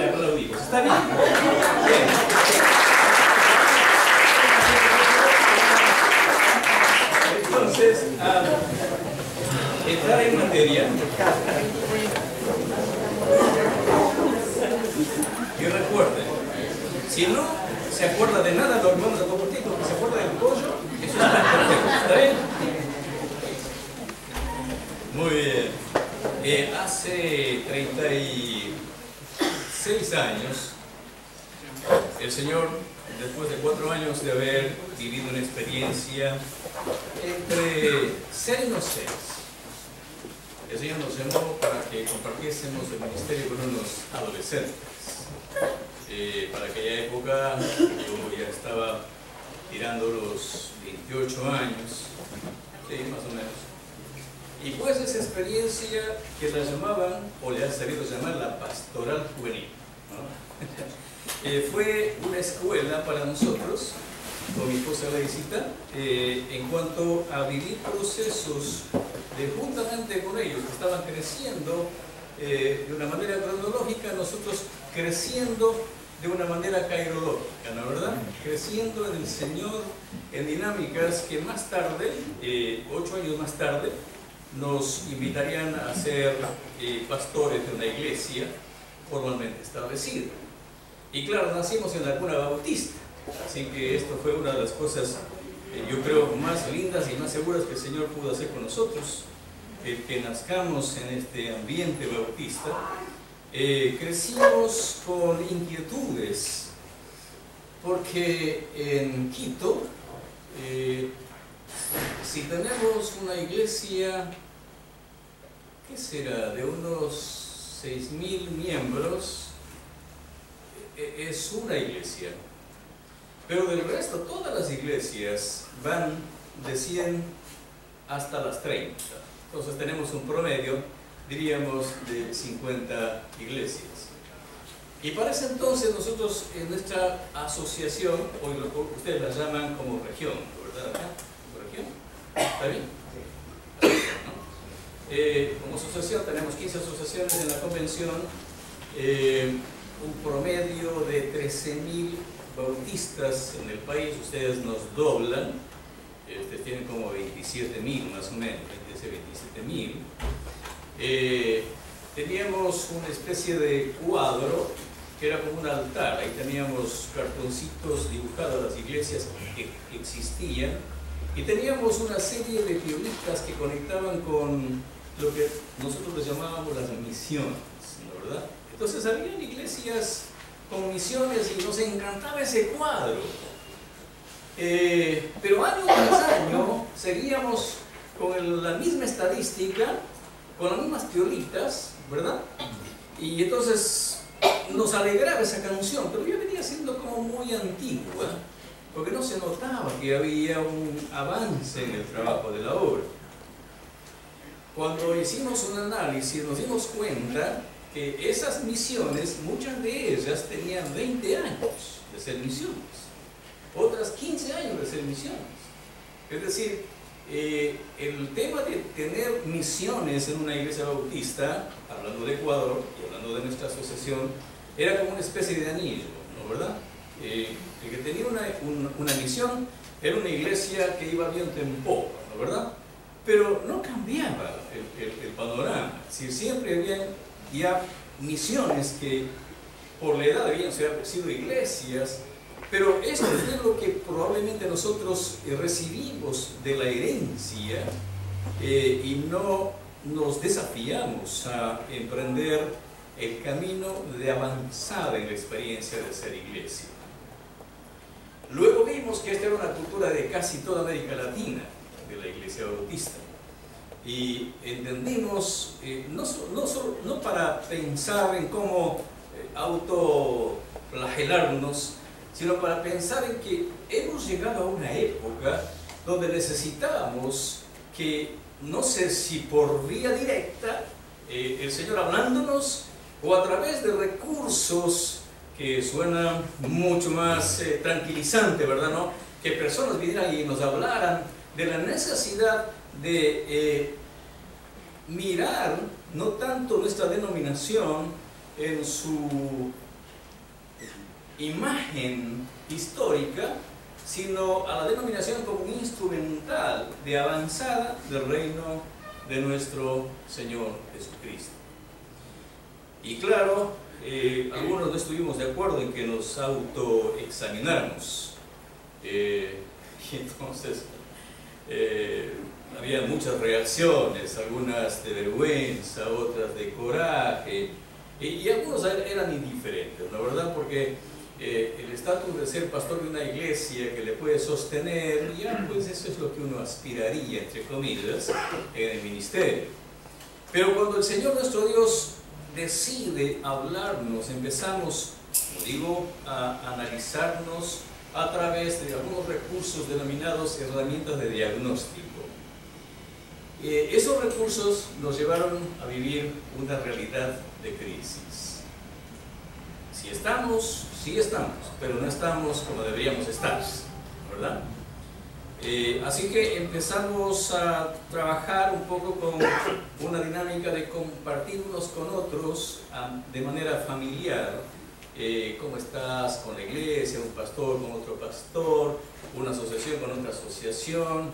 le aplaudimos. ¿Está bien? Bien. Entonces, entrar en materia. Y recuerden, si no se acuerda de nada, lo vamos a compartir, porque se acuerda del pollo, eso está perfecto. ¿Está bien? Muy bien. Hace 36 años, el Señor, después de 4 años de haber vivido una experiencia entre ser y no ser, el Señor nos llamó para que compartiésemos el ministerio con unos adolescentes. Para aquella época yo ya estaba tirando los 28 años, sí, más o menos. Y pues esa experiencia que la llamaban, o le ha sabido llamar, la pastoral juvenil, ¿no? Fue una escuela para nosotros, con mi esposa Laicita, en cuanto a vivir procesos de juntamente con ellos que estaban creciendo de una manera cronológica, nosotros creciendo de una manera cairológica, ¿no es verdad? Creciendo en el Señor en dinámicas que más tarde, 8 años más tarde, nos invitarían a ser pastores de una iglesia formalmente establecida. Y claro, nacimos en la cuna bautista, así que esto fue una de las cosas, yo creo, más lindas y más seguras que el Señor pudo hacer con nosotros, que nazcamos en este ambiente bautista. Crecimos con inquietudes, porque en Quito, si tenemos una iglesia, ¿qué será?, de unos 6.000 miembros, es una iglesia. Pero del resto, todas las iglesias van de 100 hasta las 30. Entonces tenemos un promedio, diríamos, de 50 iglesias. Y para ese entonces nosotros en nuestra asociación, hoy ustedes la llaman como región, ¿verdad? ¿Región? ¿Está bien? ¿No? Como asociación tenemos 15 asociaciones en la convención, un promedio de 13.000 bautistas en el país. Ustedes nos doblan, ustedes tienen como 27.000 más o menos, 27.000. Teníamos una especie de cuadro que era como un altar. Ahí teníamos cartoncitos dibujados de las iglesias que existían, y teníamos una serie de piolitas que conectaban con lo que nosotros les llamábamos las misiones, ¿no, verdad? Entonces había iglesias con misiones y nos encantaba ese cuadro. Pero año tras año seguíamos con la misma estadística, con las mismas piolitas, ¿verdad? Y entonces nos alegraba esa canción, pero ya venía siendo como muy antigua, porque no se notaba que había un avance en el trabajo de la obra. Cuando hicimos un análisis nos dimos cuenta que esas misiones, muchas de ellas tenían 20 años de ser misiones, otras 15 años de ser misiones. Es decir, el tema de tener misiones en una iglesia bautista, hablando de Ecuador y hablando de nuestra asociación, era como una especie de anillo, ¿no, verdad? El que tenía una misión era una iglesia que iba viento en popa, ¿no, verdad? Pero no cambiaba el panorama. Si siempre había ya misiones que por la edad habían sido iglesias, pero esto es lo que probablemente nosotros recibimos de la herencia, y no nos desafiamos a emprender el camino de avanzar en la experiencia de ser iglesia. Luego vimos que esta era una cultura de casi toda América Latina, de la iglesia bautista, y entendimos, no para pensar en cómo autoflagelarnos, sino para pensar en que hemos llegado a una época donde necesitábamos que, no sé si por vía directa, el Señor hablándonos, o a través de recursos que suenan mucho más tranquilizante, ¿verdad? ¿No? Que personas vinieran y nos hablaran de la necesidad de mirar no tanto nuestra denominación en su imagen histórica, sino a la denominación como un instrumental de avanzada del reino de nuestro Señor Jesucristo. Y claro, algunos no estuvimos de acuerdo en que nos autoexamináramos. Y entonces había muchas reacciones, algunas de vergüenza, otras de coraje, y algunos eran indiferentes, la verdad, porque el estatus de ser pastor de una iglesia que le puede sostener, ya pues eso es lo que uno aspiraría, entre comillas, en el ministerio. Pero cuando el Señor nuestro Dios decide hablarnos, empezamos, como digo, a analizarnos a través de algunos recursos denominados herramientas de diagnóstico. Esos recursos nos llevaron a vivir una realidad de crisis. Sí estamos, pero no estamos como deberíamos estar, ¿verdad? Así que empezamos a trabajar un poco con una dinámica de compartir unos con otros de manera familiar. ¿Cómo estás con la iglesia? Un pastor con otro pastor, una asociación con otra asociación.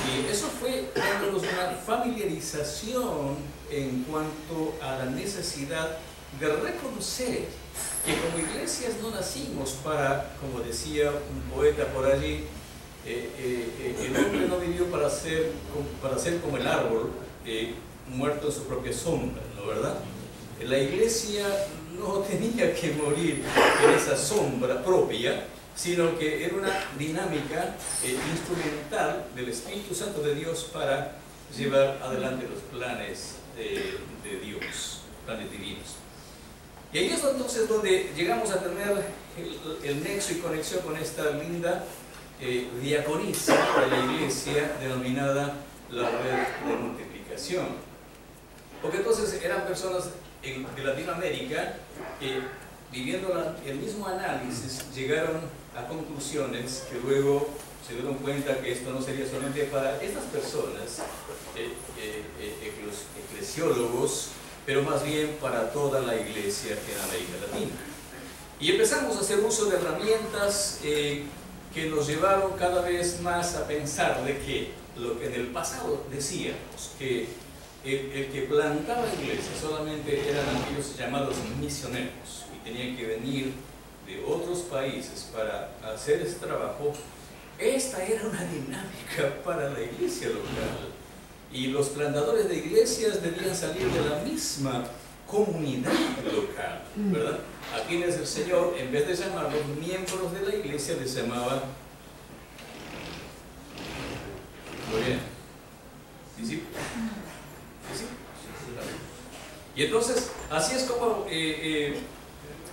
Y eso fue dándonos una familiarización en cuanto a la necesidad de reconocer que como iglesias no nacimos para, como decía un poeta por allí, el hombre no vivió para ser como el árbol muerto en su propia sombra, ¿no, verdad? La iglesia no tenía que morir en esa sombra propia, sino que era una dinámica instrumental del Espíritu Santo de Dios para llevar adelante los planes de Dios, planes divinos. Y ahí es entonces donde llegamos a tener el nexo y conexión con esta linda diaconisa de la iglesia denominada la red de multiplicación. Porque entonces eran personas de Latinoamérica que, viviendo el mismo análisis, llegaron a conclusiones que luego se dieron cuenta que esto no sería solamente para estas personas, eclesiólogos, pero más bien para toda la iglesia en América Latina. Y empezamos a hacer uso de herramientas que nos llevaron cada vez más a pensar de que lo que en el pasado decíamos, que el que plantaba iglesias solamente eran aquellos llamados misioneros y tenían que venir de otros países para hacer ese trabajo. Esta era una dinámica para la iglesia local, y los plantadores de iglesias debían salir de la misma comunidad local, ¿verdad? A quienes el Señor, en vez de llamarlos miembros de la iglesia, les llamaba, muy bien, discípulos. Y entonces, así es como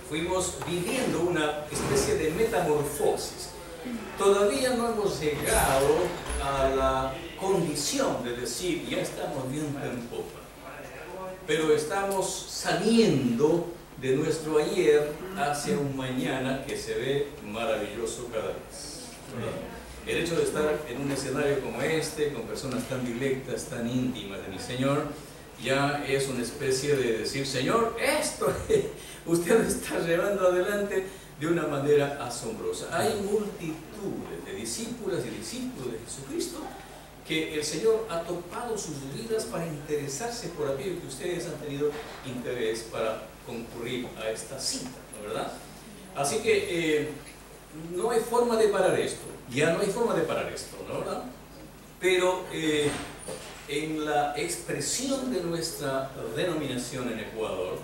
fuimos viviendo una especie de metamorfosis. Todavía no hemos llegado a la condición de decir, ya estamos viendo en popa, pero estamos saliendo de nuestro ayer hacia un mañana que se ve maravilloso cada vez. El hecho de estar en un escenario como este, con personas tan directas, tan íntimas de mi Señor, ya es una especie de decir, Señor, esto usted lo está llevando adelante de una manera asombrosa. Hay multitudes de discípulas y discípulos de Jesucristo que el Señor ha topado sus vidas para interesarse por aquello que ustedes han tenido interés para concurrir a esta cita, ¿no, verdad? Así que no hay forma de parar esto, ya no hay forma de parar esto, ¿no, verdad? Pero en la expresión de nuestra denominación en Ecuador,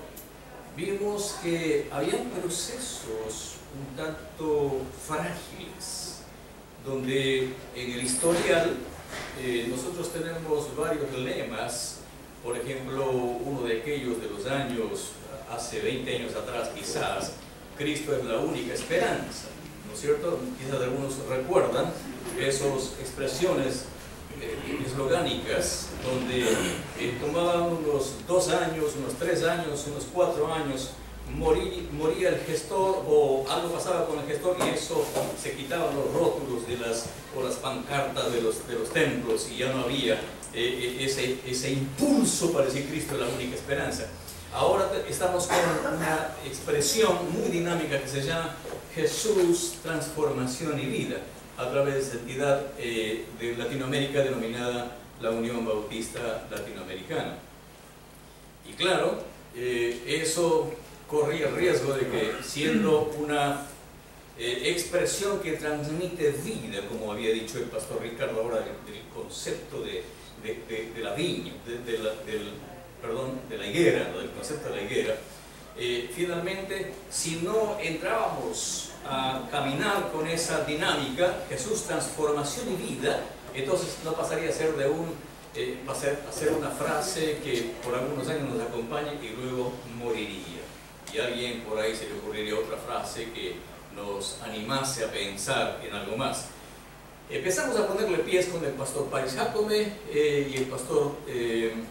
vimos que habían procesos un tanto frágiles, donde en el historial nosotros tenemos varios lemas. Por ejemplo, uno de aquellos de los años, hace 20 años atrás quizás, Cristo es la única esperanza, ¿no es cierto? Quizás algunos recuerdan esas expresiones eslogánicas, donde tomaban unos 2 años, unos 3 años, unos 4 años, moría el gestor o algo pasaba con el gestor y eso se quitaban los rótulos o las pancartas de los templos y ya no había ese impulso para decir Cristo es la única esperanza. ahora estamos con una expresión muy dinámica que se llama Jesús, transformación y vida, a través de esa entidad de Latinoamérica denominada la Unión Bautista Latinoamericana. Y claro, eso corría el riesgo de que, siendo una expresión que transmite vida, como había dicho el pastor Ricardo ahora, del concepto de la viña, de la higuera, ¿no? Del concepto de la higuera, finalmente, si no entrábamos a caminar con esa dinámica, Jesús, transformación y vida, entonces no pasaría a ser a ser una frase que por algunos años nos acompaña y luego moriría. Y a alguien por ahí se le ocurriría otra frase que nos animase a pensar en algo más. Empezamos a ponerle pies con el pastor Paris Jacome y el pastor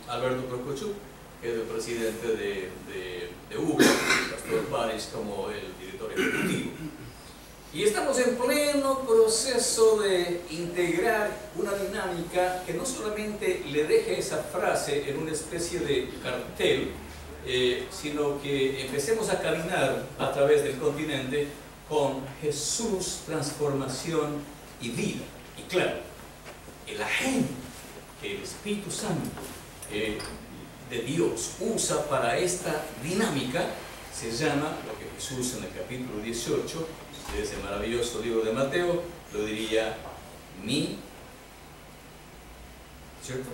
Alberto Procochuk, que es el presidente de UBA, el pastor Paris como el director ejecutivo. Y estamos en pleno proceso de integrar una dinámica que no solamente le deje esa frase en una especie de cartel, sino que empecemos a caminar a través del continente con Jesús, transformación y vida. Y claro, el agente que el Espíritu Santo de Dios usa para esta dinámica se llama, lo que Jesús en el capítulo 18 de ese maravilloso libro de Mateo lo diría, mi, ¿cierto?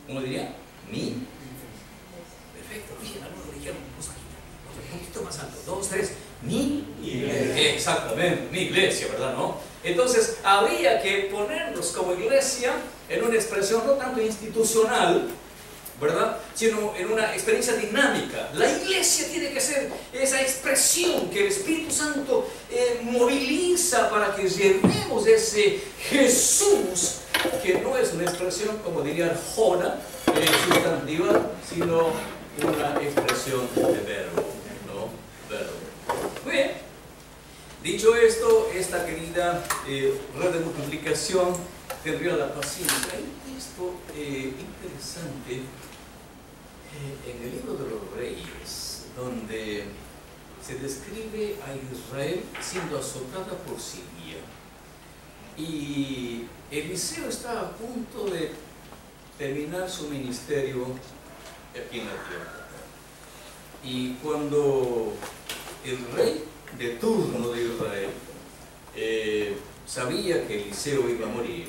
¿Cómo diría? Mi. Perfecto, bien, algunos dijeron, un poquito más alto, 2, 3, mi iglesia. Exactamente, mi iglesia, ¿verdad? ¿No? Entonces, habría que ponernos como iglesia en una expresión no tanto institucional, ¿verdad?, sino en una experiencia dinámica. La iglesia tiene que ser esa expresión que el Espíritu Santo moviliza para que llevemos ese Jesús, que no es una expresión, como diría Arjona, sustantiva, sino una expresión de verbo, ¿no? Verbo. Muy bien. Dicho esto, esta querida red de multiplicación tendría la paciencia. Hay un texto interesante en el libro de los Reyes, donde se describe a Israel siendo azotada por Siria. Y Eliseo está a punto de terminar su ministerio aquí en la tierra. Y cuando el rey de turno de Israel sabía que Eliseo iba a morir,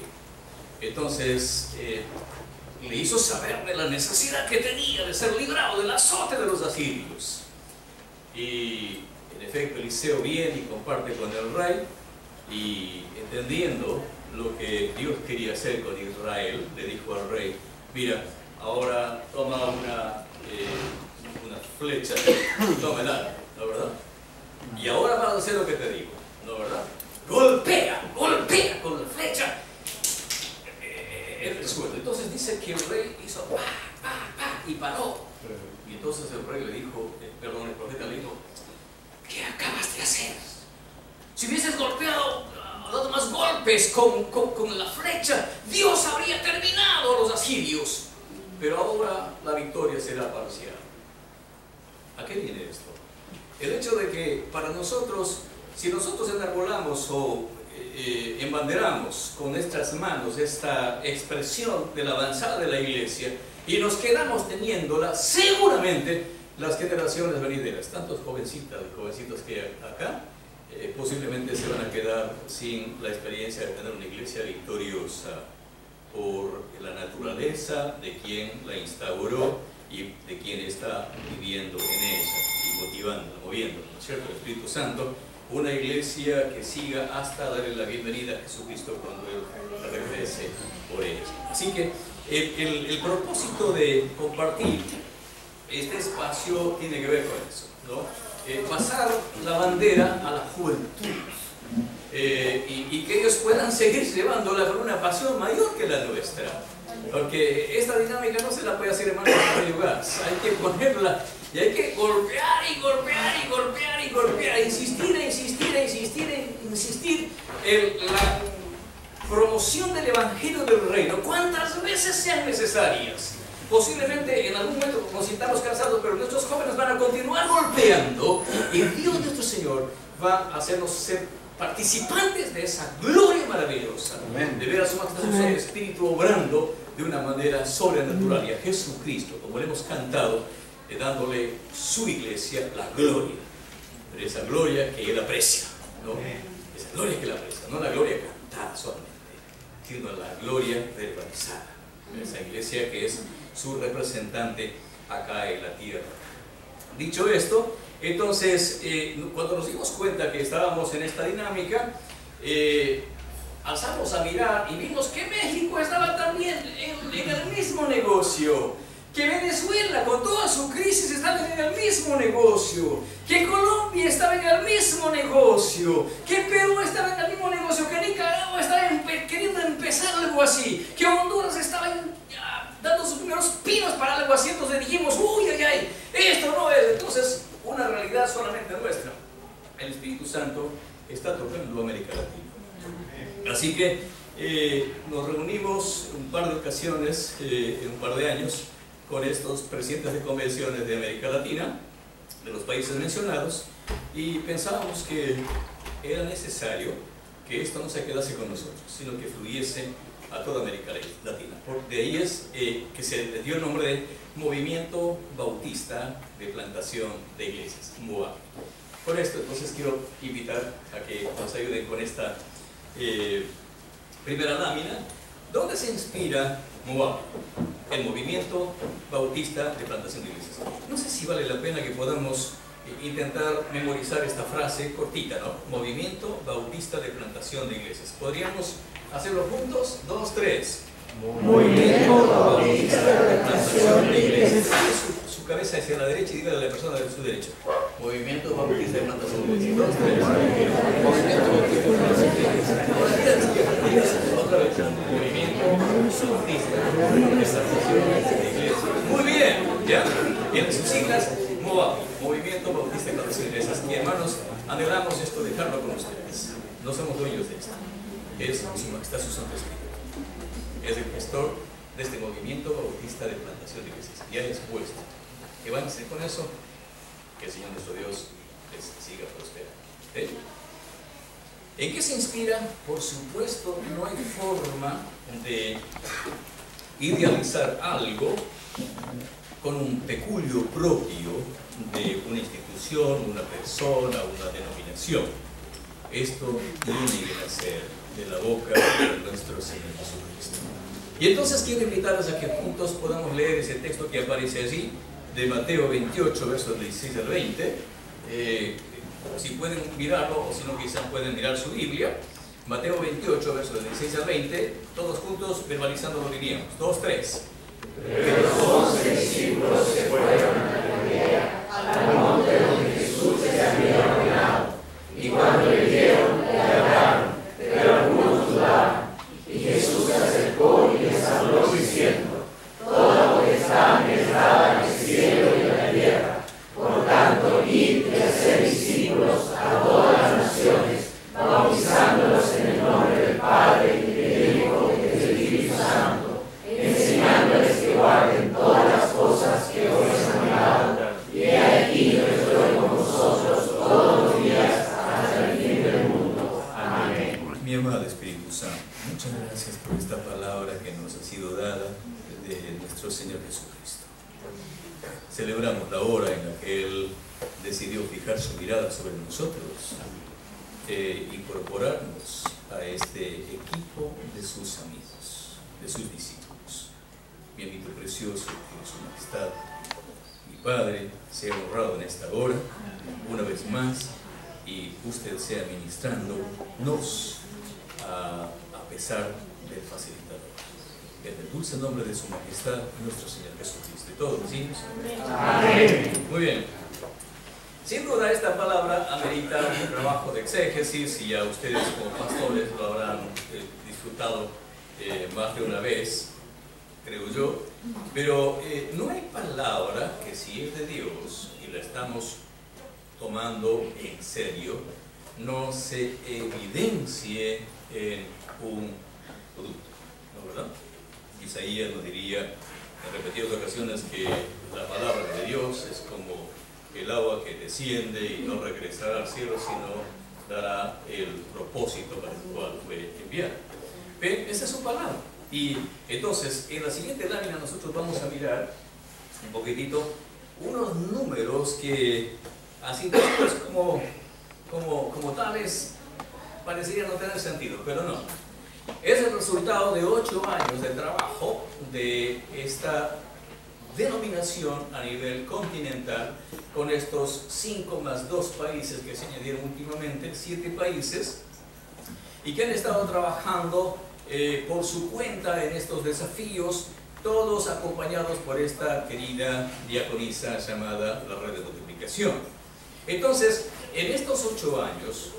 entonces le hizo saber de la necesidad que tenía de ser librado del azote de los asirios. Y en efecto Eliseo viene y comparte con el rey, y entendiendo lo que Dios quería hacer con Israel, le dijo al rey: mira, ahora toma una flecha, tómela, ¿no, verdad? Y ahora vas a hacer lo que te digo, ¿no, verdad? Golpea con la flecha el suelo. Entonces dice que el rey hizo y paró. Y entonces el rey le dijo, el profeta le dijo: ¿qué acabas de hacer? Si hubieses golpeado, dado más golpes con la flecha, Dios habría terminado a los asirios. Pero ahora la victoria será parcial. ¿A qué viene esto? El hecho de que para nosotros, si nosotros enarbolamos o embanderamos con nuestras manos esta expresión de la avanzada de la iglesia y nos quedamos teniéndola, seguramente las generaciones venideras, tantos jovencitas y jovencitos que hay acá, posiblemente se van a quedar sin la experiencia de tener una iglesia victoriosa por la naturaleza de quien la instauró y de quien está viviendo en ella y motivándola, moviéndola, ¿no es cierto? El Espíritu Santo. Una iglesia que siga hasta darle la bienvenida a Jesucristo cuando Él regrese por ella. Así que el propósito de compartir este espacio tiene que ver con eso, ¿no? Pasar la bandera a la juventud y que ellos puedan seguir llevándola con una pasión mayor que la nuestra. Porque esta dinámica no se la puede hacer en manos de lugar. Hay que ponerla y hay que golpear y golpear y golpear y golpear, insistir en la promoción del Evangelio del Reino, cuantas veces sean necesarias. posiblemente en algún momento nos sintamos cansados, pero nuestros jóvenes van a continuar golpeando y Dios nuestro Señor va a hacernos ser participantes de esa gloria maravillosa. Amén. De ver a su majestad, su Santo Espíritu obrando de una manera sobrenatural y a Jesucristo, como le hemos cantado, dándole su iglesia la gloria. Pero esa gloria que Él aprecia, ¿no? Esa gloria que Él aprecia, no la gloria cantada solamente, sino la gloria verbalizada. Esa iglesia que es su representante acá en la tierra. Dicho esto, entonces, cuando nos dimos cuenta que estábamos en esta dinámica, alzamos a mirar y vimos que México estaba también en el mismo negocio, que Venezuela con toda su crisis estaba en el mismo negocio, que Colombia estaba en el mismo negocio, que Perú estaba en el mismo negocio, que Nicaragua estaba queriendo empezar algo así, que Honduras estaba dando sus primeros pinos para algo así. Entonces dijimos, uy, ay, ay, esto no es entonces una realidad solamente nuestra. El Espíritu Santo está tocando América Latina. Así que nos reunimos un par de ocasiones, en un par de años, con estos presidentes de convenciones de América Latina, de los países mencionados, y pensábamos que era necesario que esto no se quedase con nosotros, sino que fluyese a toda América Latina. De ahí es que se le dio el nombre de Movimiento Bautista de Plantación de Iglesias, MOAB. Por esto, entonces, quiero invitar a que nos ayuden con esta primera lámina. ¿Dónde se inspira MOAB? El Movimiento Bautista de Plantación de Iglesias. No sé si vale la pena que podamos intentar memorizar esta frase cortita, ¿no? Movimiento Bautista de Plantación de Iglesias. ¿Podríamos hacerlo juntos? 2, 3. Movimiento Bautista de Plantación de Iglesias. Su cabeza hacia la derecha y dígale a la persona de su derecha. Movimiento Bautista de Plantación de Iglesias. 2, 3. Movimiento Bautista de Plantación de Iglesias. Otra vez. Movimiento Bautista de Plantación de Iglesias. Muy bien, ¿ya? En sus siglas, MOAB, Movimiento Bautista de Plantación de Iglesias. Y hermanos, anhelamos esto, dejarlo con ustedes. No somos dueños de esto. Es su majestad, su Santo Espíritu. Es el gestor de este Movimiento Bautista de Plantación de Iglesias. Y ha expuesto que van a hacer con eso, que el Señor nuestro Dios les siga prosperando. ¿En qué se inspira? Por supuesto, no hay forma de idealizar algo con un peculio propio de una institución, una persona, una denominación. Esto tiene que nacer de la boca de nuestro Señor Jesucristo. Y entonces quiero invitarles a que juntos podamos leer ese texto que aparece allí, de Mateo 28, versos 16 al 20. Si pueden mirarlo, o si no quizás pueden mirar su Biblia. Mateo 28, versos 16 al 20, todos juntos verbalizando lo diríamos. 2, 3. Pero los 11 discípulos se fueron a Galilea, al monte donde Jesús les había ordenado, y cuando le vieron, le hablaron, pero algunos dudaban. Y Jesús se acercó y les habló diciendo: toda potestad me es dada en el cielo y en la tierra. Por tanto, id y haced discípulos a todas las naciones, bautizándolos en el nombre del Padre, y del Hijo, y del Espíritu Santo, enseñándoles que guarden todas las cosas que os he mandado. Y he aquí, yo estoy con vosotros todos los días hasta el fin del mundo. Amén. Mi amado Espíritu Santo, muchas gracias por esta palabra que nos ha sido dada de nuestro Señor Jesucristo. Celebramos la hora en la que Él decidió fijar su mirada sobre nosotros, incorporarnos a este equipo de sus amigos, de sus discípulos. Mi amito precioso, que su majestad, mi Padre, sea honrado en esta hora, una vez más, y usted sea ministrándonos a pesar del facilitador. En el dulce nombre de su majestad, nuestro Señor Jesucristo. Y todos decimos amén. Muy bien. Sin duda esta palabra amerita un trabajo de exégesis, y ya ustedes como pastores lo habrán disfrutado más de una vez, creo yo. Pero no hay palabra que, si es de Dios y la estamos tomando en serio, no se evidencie en un producto, ¿no, verdad? Isaías nos diría: en repetidas ocasiones que la palabra de Dios es como el agua que desciende y no regresará al cielo, sino dará el propósito para el cual fue enviado. Esa es su palabra. Y entonces, en la siguiente lámina nosotros vamos a mirar un poquitito unos números que, así después como tales, parecerían no tener sentido, pero no. Es el resultado de 8 años de trabajo de esta denominación a nivel continental, con estos 5 más 2 países que se añadieron últimamente, 7 países, y que han estado trabajando por su cuenta en estos desafíos, todos acompañados por esta querida diaconisa llamada la Red de Multiplicación. Entonces, en estos 8 años,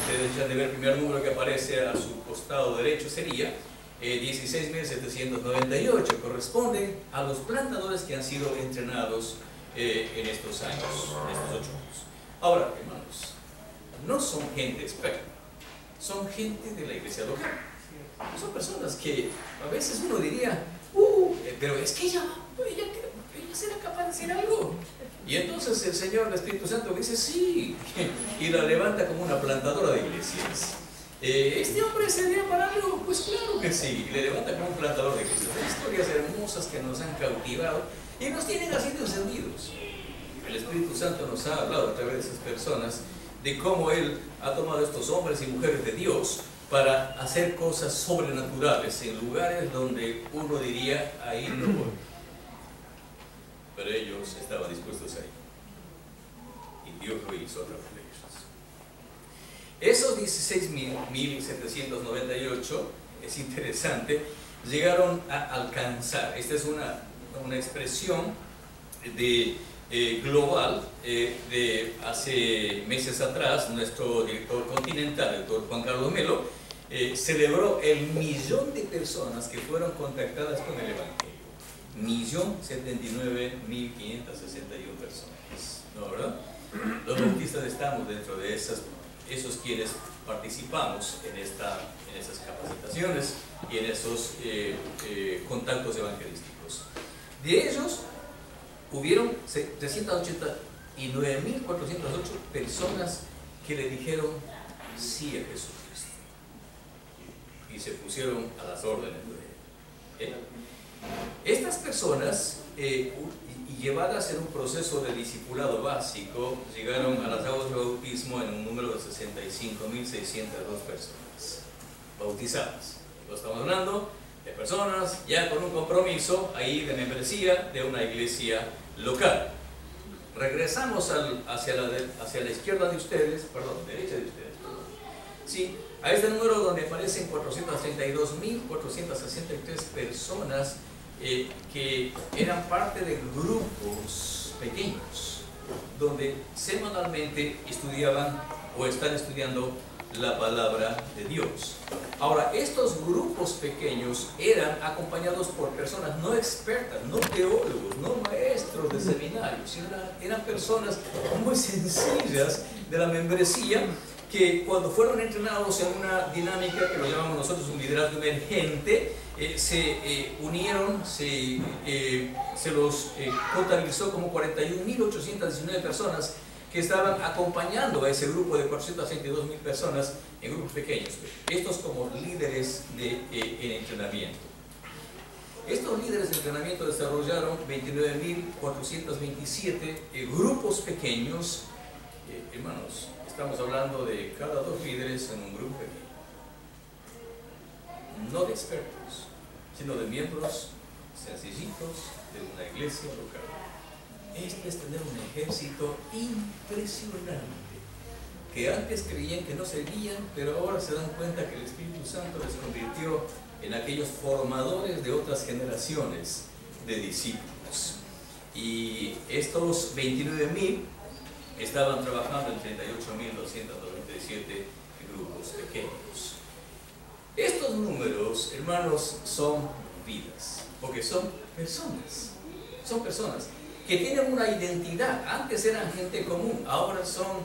ustedes ya de ver el primer número que aparece a su costado derecho sería 16.798, corresponden a los plantadores que han sido entrenados en estos años, en estos 8 años. Ahora, hermanos, no son gente experta, son gente de la iglesia local. Son personas que a veces uno diría, pero es que ella será capaz de hacer algo. Y entonces el Señor, el Espíritu Santo, dice sí, y la levanta como una plantadora de iglesias. ¿Este hombre sería para algo? Pues claro que sí, le levanta como un plantador de iglesias. Hay historias hermosas que nos han cautivado y nos tienen así de encendidos. El Espíritu Santo nos ha hablado a través de esas personas de cómo Él ha tomado a estos hombres y mujeres de Dios para hacer cosas sobrenaturales en lugares donde uno diría, ahí no voy. Pero ellos estaban dispuestos a ir. Y Dios lo hizo a través de ellos. Esos 16.798, es interesante, llegaron a alcanzar, esta es una expresión global de hace meses atrás. Nuestro director continental, el doctor Juan Carlos Melo, celebró el 1.000.000 de personas que fueron contactadas con el Evangelio. 1.079.561 personas, ¿no, verdad? Los bautistas estamos dentro de esos quienes participamos en esas capacitaciones y en esos contactos evangelísticos. De ellos, hubieron 389.408 personas que le dijeron sí a Jesucristo y se pusieron a las órdenes de Él. Estas personas, y llevadas en un proceso de discipulado básico, llegaron a las aguas de bautismo en un número de 65.602 personas bautizadas. Lo estamos hablando de personas ya con un compromiso ahí de membresía de una iglesia local. Regresamos hacia la izquierda de ustedes, perdón, derecha de ustedes, perdón. Sí, a este número donde aparecen 432.463 personas que eran parte de grupos pequeños, donde semanalmente estudiaban o están estudiando la palabra de Dios. Ahora, estos grupos pequeños eran acompañados por personas no expertas, no teólogos, no maestros de seminarios, eran personas muy sencillas de la membresía que cuando fueron entrenados en una dinámica que lo llamamos nosotros un liderazgo emergente, se unieron, se los contabilizó como 41.819 personas que estaban acompañando a ese grupo de 462.000 personas en grupos pequeños, estos como líderes en entrenamiento. Estos líderes de entrenamiento desarrollaron 29.427 grupos pequeños. Hermanos, estamos hablando de cada 2 líderes en un grupo pequeño, no de expertos, sino de miembros sencillitos de una iglesia local. Esto es tener un ejército impresionante, que antes creían que no servían, pero ahora se dan cuenta que el Espíritu Santo les convirtió en aquellos formadores de otras generaciones de discípulos. Y estos 29.000 estaban trabajando en 38.297 grupos pequeños. Estos números, hermanos, son vidas, porque son personas que tienen una identidad. Antes eran gente común, ahora son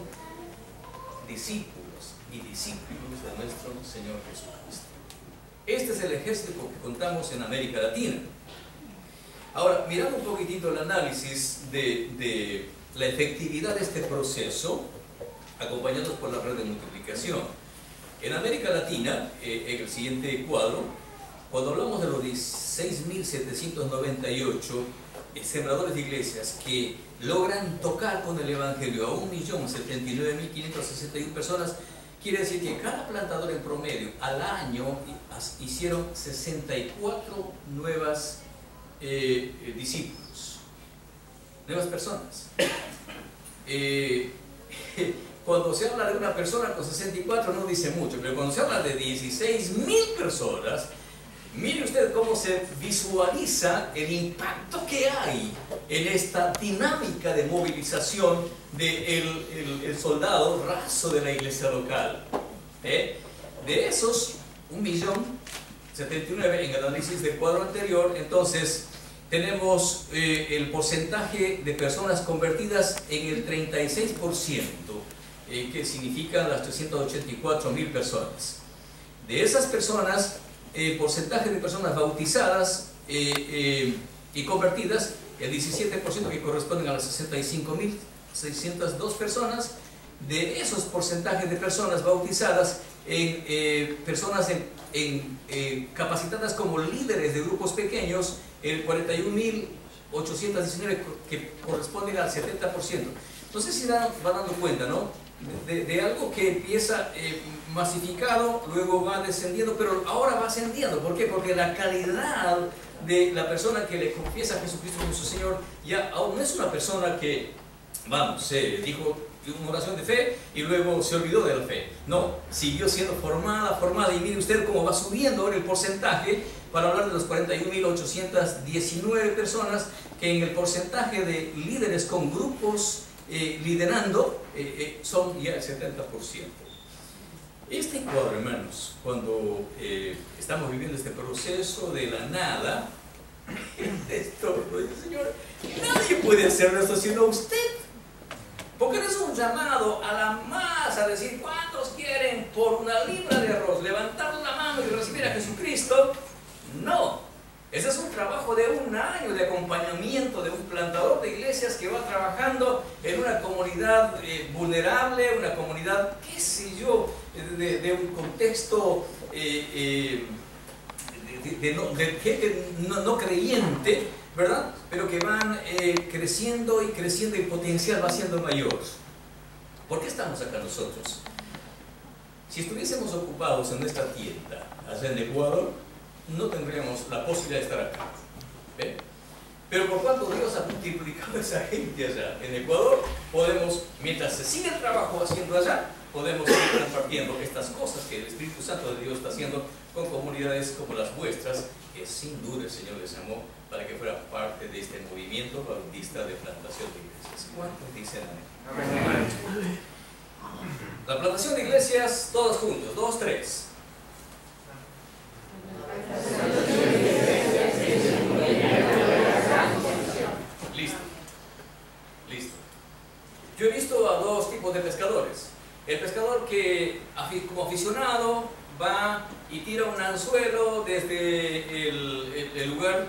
discípulos y discípulos de nuestro Señor Jesucristo. Este es el ejército que contamos en América Latina. Ahora, mirando un poquitito el análisis de la efectividad de este proceso, acompañados por la red de multiplicación. En América Latina, en el siguiente cuadro, cuando hablamos de los 16.798 sembradores de iglesias que logran tocar con el Evangelio a 1.079.561 personas, quiere decir que cada plantador en promedio al año hicieron 64 nuevas discípulos, nuevas personas. Cuando se habla de una persona con 64 no dice mucho, pero cuando se habla de 16.000 personas, mire usted cómo se visualiza el impacto que hay en esta dinámica de movilización del soldado raso de la iglesia local. De esos 1.079.000 en el análisis del cuadro anterior, entonces tenemos el porcentaje de personas convertidas en el 36%, que significan las 384.000 personas. De esas personas, el porcentaje de personas bautizadas y convertidas, el 17%, que corresponden a las 65.602 personas. De esos porcentajes de personas bautizadas, personas capacitadas como líderes de grupos pequeños, el 41.819, que corresponden al 70%. Entonces se va dando cuenta, ¿no?, de algo que empieza masificado, luego va descendiendo, pero ahora va ascendiendo. ¿Por qué? Porque la calidad de la persona que le confiesa a Jesucristo como su Señor ya aún no es una persona que, dijo una oración de fe y luego se olvidó de la fe. No, siguió siendo formada, y mire usted cómo va subiendo ahora el porcentaje, para hablar de los 41.819 personas, que en el porcentaje de líderes con grupos liderando son ya el 70%. Este cuadro, hermanos, cuando estamos viviendo este proceso de la nada, esto, Señor, nadie puede hacer esto sino usted. Porque no es un llamado a la masa a decir cuántos quieren por una libra de arroz levantar la mano y recibir a Jesucristo. No, ese es un trabajo de un año de acompañamiento de un plantador de iglesias que va trabajando en una comunidad vulnerable, una comunidad, qué sé yo, de un contexto de gente no creyente, ¿verdad? Pero que van creciendo y creciendo, y el potencial va siendo mayor. ¿Por qué estamos acá nosotros? Si estuviésemos ocupados en nuestra tienda allá en Ecuador, no tendríamos la posibilidad de estar acá. ¿Ve? Pero por cuanto Dios ha multiplicado a esa gente allá en Ecuador, podemos, mientras se sigue el trabajo haciendo allá, podemos seguir compartiendo estas cosas que el Espíritu Santo de Dios está haciendo con comunidades como las vuestras, que sin duda el Señor les llamó para que fuera parte de este movimiento bautista de plantación de iglesias. ¿Cuántos dicen amén? Amén. La plantación de iglesias, todos juntos, 2, 3. Listo. Yo he visto a dos tipos de pescadores. El pescador que, como aficionado, va y tira un anzuelo desde el lugar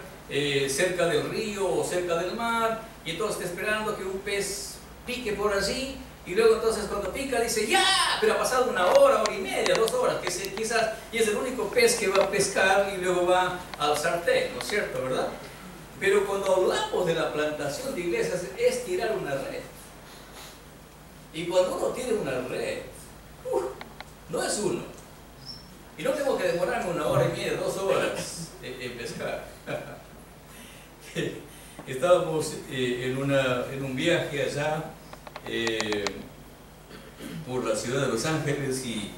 cerca del río o cerca del mar, y entonces está esperando que un pez pique por allí, y luego entonces cuando pica dice ¡ya! Pero ha pasado 1 hora, 1 hora y media, 2 horas, quizás, y es el único pez que va a pescar, y luego va al sartén, ¿no es cierto, verdad? Pero cuando hablamos de la plantación de iglesias, es tirar una red. Y cuando uno tiene una red, no es uno. Y no tengo que demorarme 1 hora y media, 2 horas en pescar. Estábamos en un viaje allá por la ciudad de Los Ángeles, y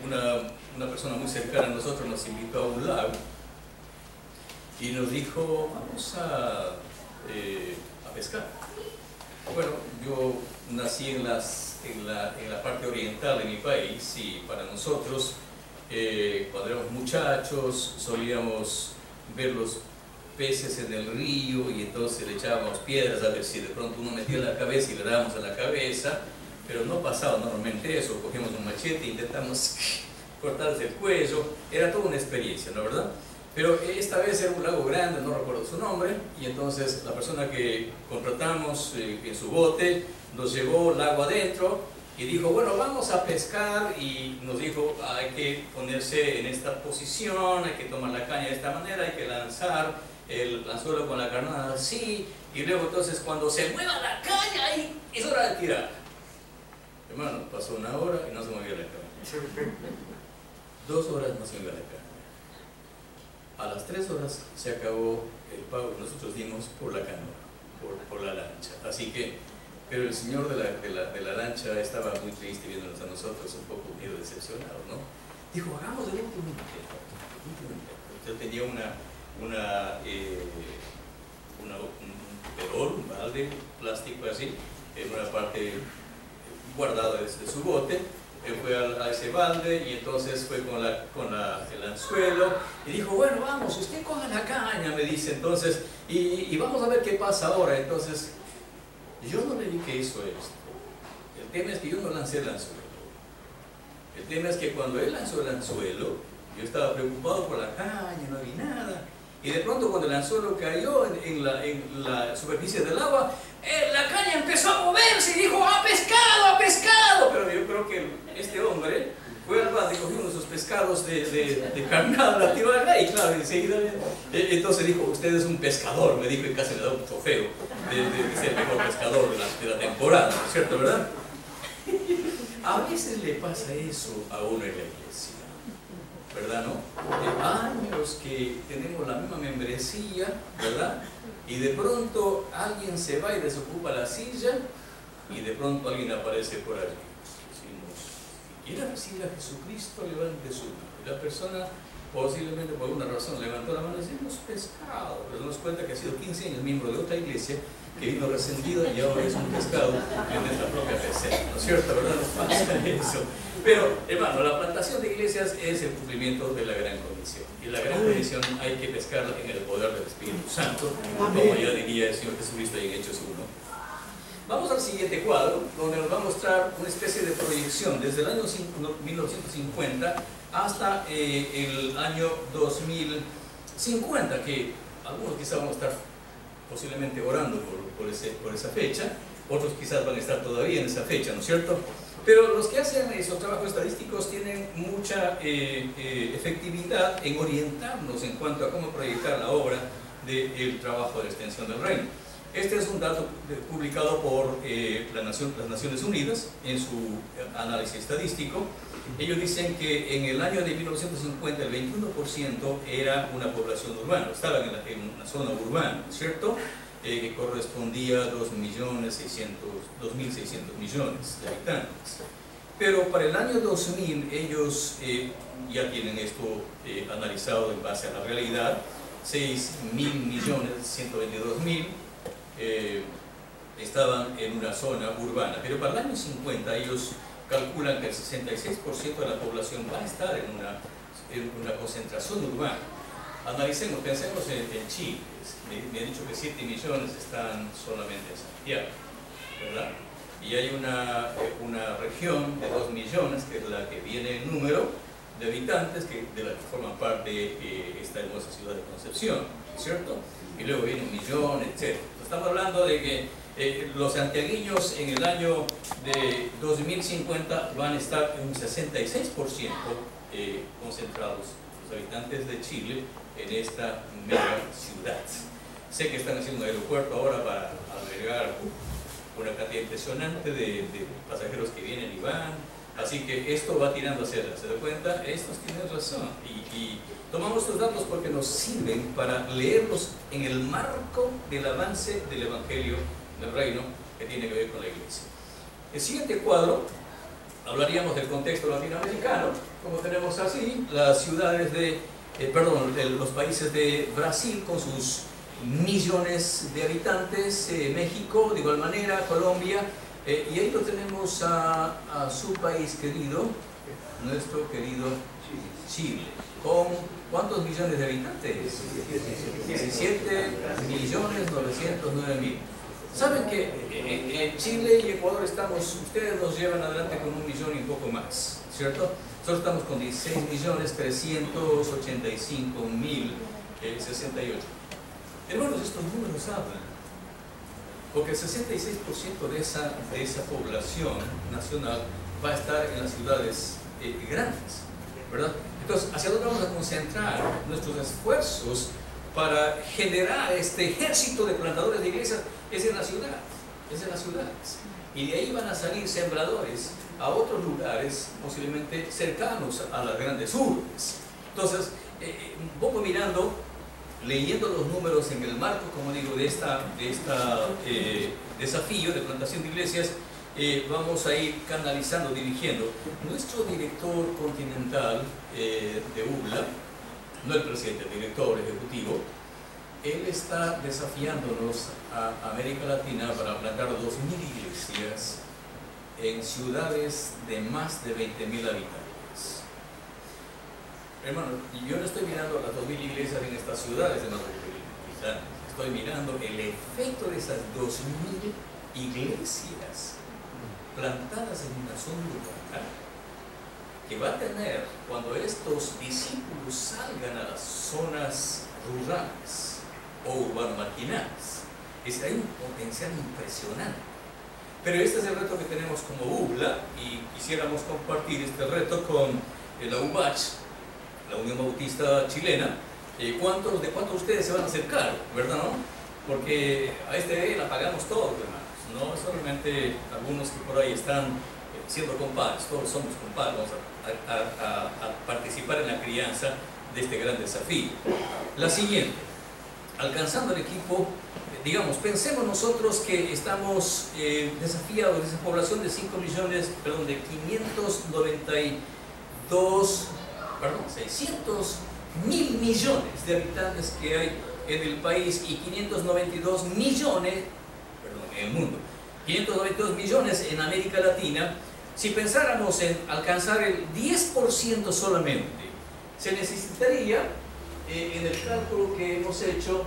una persona muy cercana a nosotros nos invitó a un lago y nos dijo: vamos a pescar. Bueno, yo nací en la parte oriental de mi país, y para nosotros, cuando éramos muchachos, solíamos ver los peces en el río, y entonces le echábamos piedras a ver si de pronto uno metía la cabeza y le dábamos a la cabeza, pero no pasaba normalmente eso. Cogíamos un machete e intentamos cortarse el cuello. Era toda una experiencia, ¿no, verdad? Pero esta vez era un lago grande, no recuerdo su nombre, y entonces la persona que contratamos en su bote nos llevó lago adentro y dijo, bueno, vamos a pescar, y nos dijo, hay que ponerse en esta posición, hay que tomar la caña de esta manera, hay que lanzar el anzuelo con la carnada así, y luego entonces cuando se mueva la caña, ahí es hora de tirar. Hermano, pasó 1 hora y no se movía la caña. 2 horas no se movía la caña. A las 3 horas se acabó el pago que nosotros dimos por la canoa, por la lancha. Así que, pero el señor de la lancha estaba muy triste viéndonos a nosotros, un poco medio decepcionado, ¿no? Dijo, hagamos el último intento. Usted tenía un pedor, un balde plástico así, en una parte guardada de su bote. Él fue a ese balde y entonces fue con el anzuelo y dijo, bueno, vamos, usted coja la caña, me dice, entonces, y vamos a ver qué pasa ahora. Entonces, yo no le vi que hizo esto. El tema es que yo no lancé el anzuelo. El tema es que cuando él lanzó el anzuelo, yo estaba preocupado por la caña, no vi nada. Y de pronto cuando el anzuelo cayó en la superficie del agua, la caña empezó a moverse y dijo, ¡ha pescado, ha pescado! Pero yo creo que este hombre fue al bar y cogió uno de esos pescados de carnada, la tiró acá y claro, enseguida, entonces dijo, usted es un pescador, me dijo, y casi le da un trofeo de ser el mejor pescador de la temporada, ¿no es cierto, verdad? A veces le pasa eso a uno en la iglesia, ¿verdad, no? Años que tenemos la misma membresía, ¿verdad? Y de pronto alguien se va y desocupa la silla y de pronto alguien aparece por allí. Decimos, si quiere recibir a Jesucristo, levante su mano. Y la persona, posiblemente por alguna razón, levantó la mano y decimos, pescado. Pero nos cuenta que ha sido 15 años miembro de otra iglesia, que vino resentido y ahora es un pescado en nuestra propia pecera, ¿no es cierto? ¿Verdad? Nos pasa eso. Pero, hermano, la plantación de iglesias es el cumplimiento de la gran comisión. Y la gran comisión hay que pescarla en el poder del Espíritu Santo, como ya diría el Señor Jesucristo en Hechos 1. Vamos al siguiente cuadro, donde nos va a mostrar una especie de proyección desde el año 1950 hasta el año 2050, que algunos quizás van a estar posiblemente orando por esa fecha, otros quizás van a estar todavía en esa fecha, ¿no es cierto? Pero los que hacen esos trabajos estadísticos tienen mucha efectividad en orientarnos en cuanto a cómo proyectar la obra del trabajo de extensión del reino. Este es un dato publicado por las Naciones Unidas en su análisis estadístico. Ellos dicen que en el año de 1950 el 21% era una población urbana, estaba en una zona urbana, ¿cierto? Que correspondía a 2.600.000 millones de habitantes. Pero para el año 2000 ellos ya tienen esto analizado en base a la realidad, 6.000.122.000 estaban en una zona urbana, pero para el año 50 ellos calculan que el 66% de la población va a estar en una concentración urbana. Analicemos, pensemos en Chile. Me han dicho que 7 millones están solamente en Santiago, ¿verdad? Y hay una región de 2 millones, que es la que viene en número de habitantes, de la que forman parte de esta hermosa ciudad de Concepción, ¿cierto? Y luego viene 1 millón, etc. Estamos hablando de que los santiagueños en el año de 2050 van a estar en un 66% concentrados, los habitantes de Chile, en esta mega ciudad. Sé que están haciendo un aeropuerto ahora para albergar una cantidad impresionante de pasajeros que vienen y van, así que esto va tirando hacia atrás. ¿Se da cuenta? Estos tienen razón y tomamos estos datos porque nos sirven para leerlos en el marco del avance del Evangelio del Reino que tiene que ver con la iglesia. El siguiente cuadro, hablaríamos del contexto latinoamericano, como tenemos así, las ciudades los países de Brasil con sus millones de habitantes, México de igual manera, Colombia, y ahí lo tenemos a su país querido, nuestro querido Chile, con ¿cuántos millones de habitantes? 17.909.000. Saben que en Chile y Ecuador ustedes nos llevan adelante con 1 millón y un poco más, ¿cierto? Nosotros estamos con 16.385.000 68. Hermanos, estos números hablan, porque el 66% de esa población nacional va a estar en las ciudades grandes, ¿verdad? Entonces, ¿hacia dónde vamos a concentrar nuestros esfuerzos para generar este ejército de plantadores de iglesias? Es en las ciudades, es en las ciudades. Y de ahí van a salir sembradores a otros lugares, posiblemente cercanos a las grandes urbes. Entonces, un poco mirando, leyendo los números en el marco, como digo, de este desafío de plantación de iglesias, vamos a ir canalizando, dirigiendo. Nuestro director continental de UBLA, no el presidente, el director ejecutivo, él está desafiándonos a América Latina para plantar 2.000 iglesias en ciudades de más de 20.000 habitantes. Hermano, yo no estoy mirando las 2.000 iglesias en estas ciudades de más de 20.000 habitantes, estoy mirando el efecto de esas 2.000 iglesias plantadas en una zona urbana que va a tener cuando estos discípulos salgan a las zonas rurales o urbano-marginales. Hay un potencial impresionante. Pero este es el reto que tenemos como UBLA y quisiéramos compartir este reto con la UBACH, la Unión Bautista Chilena. ¿De cuántos ustedes se van a acercar, verdad, no? Porque a este la pagamos todos, hermanos, no solamente algunos que por ahí están siendo compadres, todos somos compadres, vamos a participar en la crianza de este gran desafío. La siguiente, alcanzando el equipo, digamos, pensemos nosotros que estamos desafiados de esa población de 600.000 millones de habitantes que hay en el país y 592 millones, en el mundo, 592 millones en América Latina. Si pensáramos en alcanzar el 10% solamente, se necesitaría, en el cálculo que hemos hecho,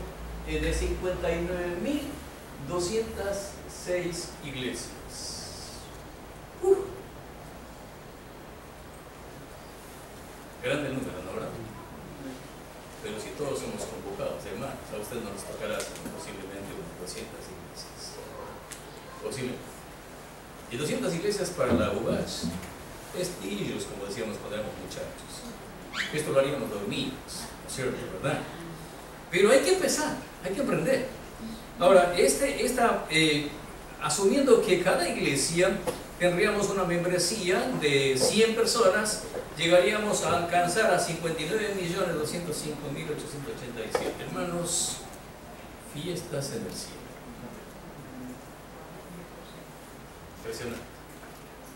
de 59.206 iglesias. Grande número, ¿no, verdad? Pero si todos somos convocados, hermanos, a usted no nos tocará posiblemente unas 200 iglesias. Posiblemente. Y 200 iglesias para la UBACH, pestillos, como decíamos cuando éramos muchachos. Esto lo haríamos dormidos, ¿no es cierto? ¿Verdad? Pero hay que empezar, hay que aprender. Ahora, asumiendo que cada iglesia tendríamos una membresía de 100 personas, llegaríamos a alcanzar a 59.205.887. Hermanos, fiestas en el cielo. Impresionante.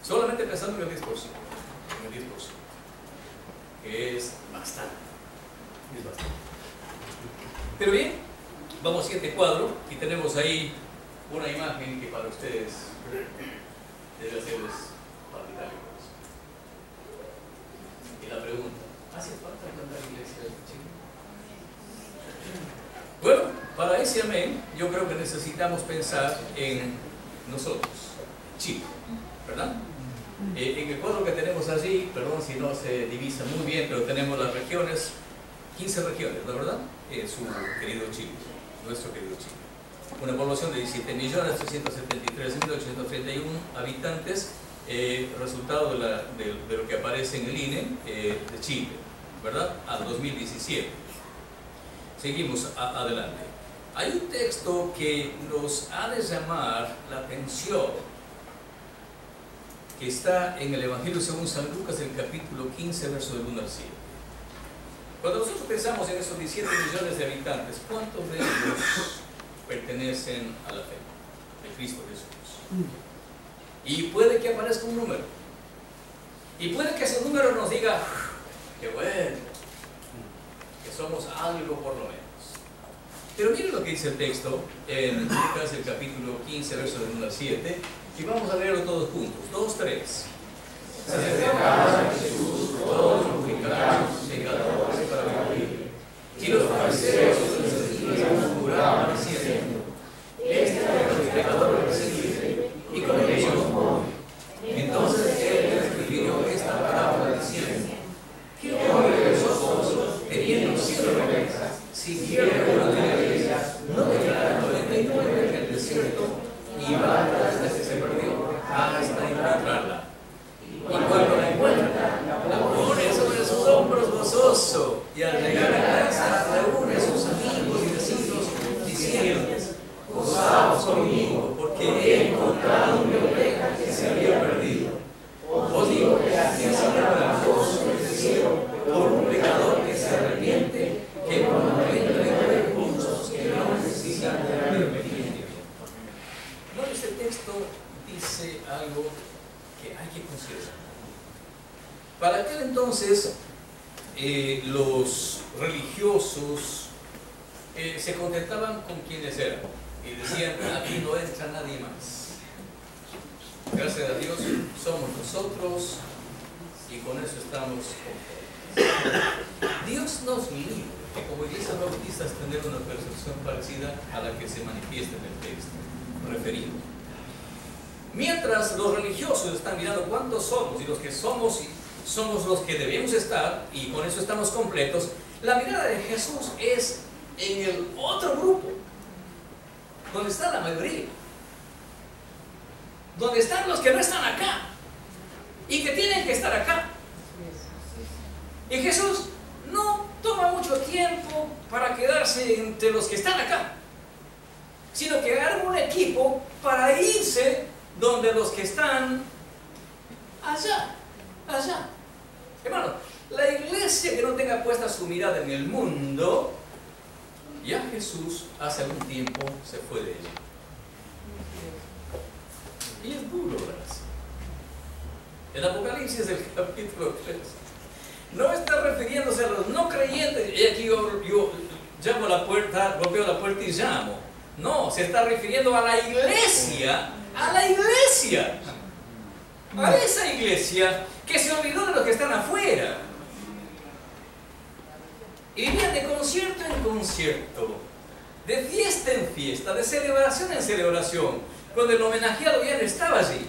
Solamente pensando en el 10%, que es bastante. Es bastante. Pero bien, vamos al siguiente cuadro y tenemos ahí una imagen que para ustedes debe hacerles palpitar el corazón. Y la pregunta, ¿hace falta plantar iglesias en Chile? Bueno, para ese amén, yo creo que necesitamos pensar en nosotros, Chile, ¿verdad? En el cuadro que tenemos allí, perdón si no se divisa muy bien, pero tenemos las regiones, 15 regiones, ¿no, verdad? Su querido Chile, nuestro querido Chile. Una población de 17.373.831 habitantes, resultado de lo que aparece en el INE de Chile, ¿verdad? Al 2017. Seguimos adelante. Hay un texto que nos ha de llamar la atención, que está en el Evangelio según San Lucas, el capítulo 15, verso del 1 al 7. Cuando nosotros pensamos en esos 17 millones de habitantes, ¿cuántos de ellos pertenecen a la fe de Cristo Jesús? Y puede que aparezca un número, y puede que ese número nos diga, qué bueno, que somos algo por lo menos. Pero miren lo que dice el texto en Lucas, el capítulo 15, verso del 1 al 7, y vamos a leerlo todos juntos. 2, 3. Se acercaban a Jesús todos los publicanos pecadores para oír, y los fariseos y los escribas murmuraban diciendo, este de los pecadores recibe, y con ellos come. Entonces él les refirió esta parábola diciendo, ¿qué hombre de vosotros, teniendo 5 ovejas, si encontrarla. Y cuando la encuentra, la pone sobre sus hombros gozoso, y al llegar a casa reúne a sus amigos y vecinos diciéndoles: gozaos conmigo, porque he encontrado mi oveja que se había perdido. Os digo que así será el gozo del cielo por un pecador que se arrepiente, que cuando venga muchos que no necesitan de arrepentimiento. No, este texto dice algo que hay que considerar. Para aquel entonces, los religiosos se contentaban con quienes eran y decían: aquí no entra nadie más. Gracias a Dios somos nosotros y con eso estamos conformes. Dios nos libre que como iglesia bautistas tener una percepción parecida a la que se manifiesta en el texto referido. Mientras los religiosos están mirando cuántos somos y los que somos los que debemos estar y con eso estamos completos, la mirada de Jesús es en el otro grupo, donde está la mayoría, donde están los que no están acá y que tienen que estar acá. Y Jesús no toma mucho tiempo para quedarse entre los que están acá, sino que arma un equipo para irse donde los que están allá. Hermano, la iglesia que no tenga puesta su mirada en el mundo, ya Jesús hace algún tiempo se fue de ella. Y es duro, ¿verdad? El Apocalipsis del capítulo 3 no está refiriéndose a los no creyentes. Y aquí yo llamo a la puerta, golpeo la puerta y llamo. No, se está refiriendo a la iglesia. A la iglesia. A esa iglesia que se olvidó de los que están afuera. Y vivían de concierto en concierto, de fiesta en fiesta, de celebración en celebración, cuando el homenajeado ya no estaba allí.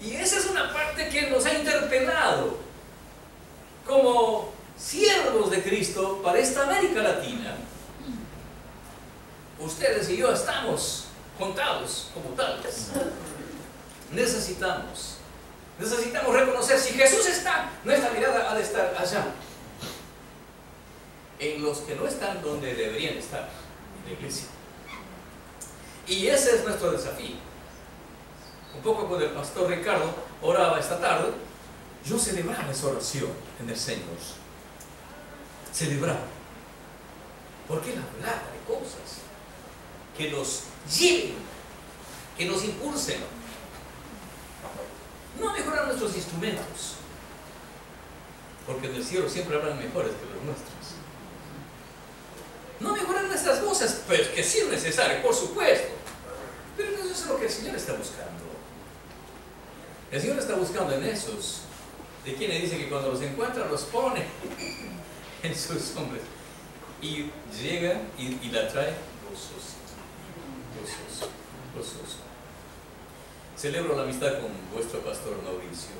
Y esa es una parte que nos ha interpelado como siervos de Cristo para esta América Latina. Ustedes y yo estamos contados como tales. Necesitamos reconocer, si Jesús está, nuestra mirada ha de estar allá, en los que no están donde deberían estar, en la iglesia. Y ese es nuestro desafío. Un poco cuando el pastor Ricardo oraba esta tarde, yo celebraba esa oración en el Señor. Celebraba. Porque Él hablaba de cosas que nos lleven, que nos impulsen. No mejorar nuestros instrumentos, porque en el cielo siempre habrán mejores que los nuestros. No mejorar nuestras voces, pues que sí es necesario, por supuesto. Pero eso es lo que el Señor está buscando. El Señor está buscando en esos, de quienes dice que cuando los encuentra los pone en sus hombres. Y llega y la trae gozoso. Celebro la amistad con vuestro pastor Mauricio.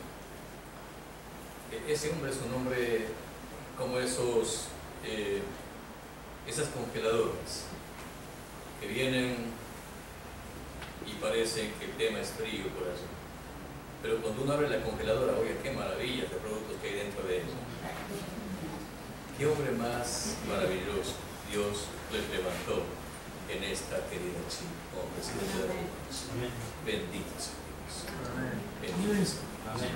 Ese hombre es un hombre como esas congeladoras que vienen y parece que el tema es frío por allá. Pero cuando uno abre la congeladora, oye, qué maravillas de productos que hay dentro de ella. Qué hombre más maravilloso Dios les levantó en esta querida Chile como presidente de la República. Bendito sea Dios. Bendito sea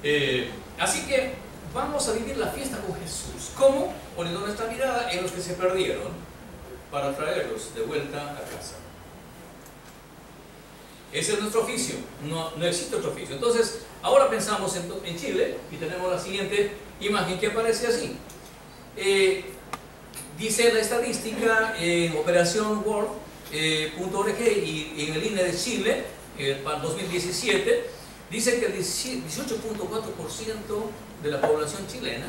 Dios. Así que vamos a vivir la fiesta con Jesús. ¿Cómo? Poniendo nuestra mirada en los que se perdieron para traerlos de vuelta a casa. Ese es nuestro oficio, no existe otro oficio. Entonces, ahora pensamos en Chile y tenemos la siguiente imagen que aparece así. Dice la estadística en Operación World.org y en el INE de Chile para el 2017, dice que el 18.4% de la población chilena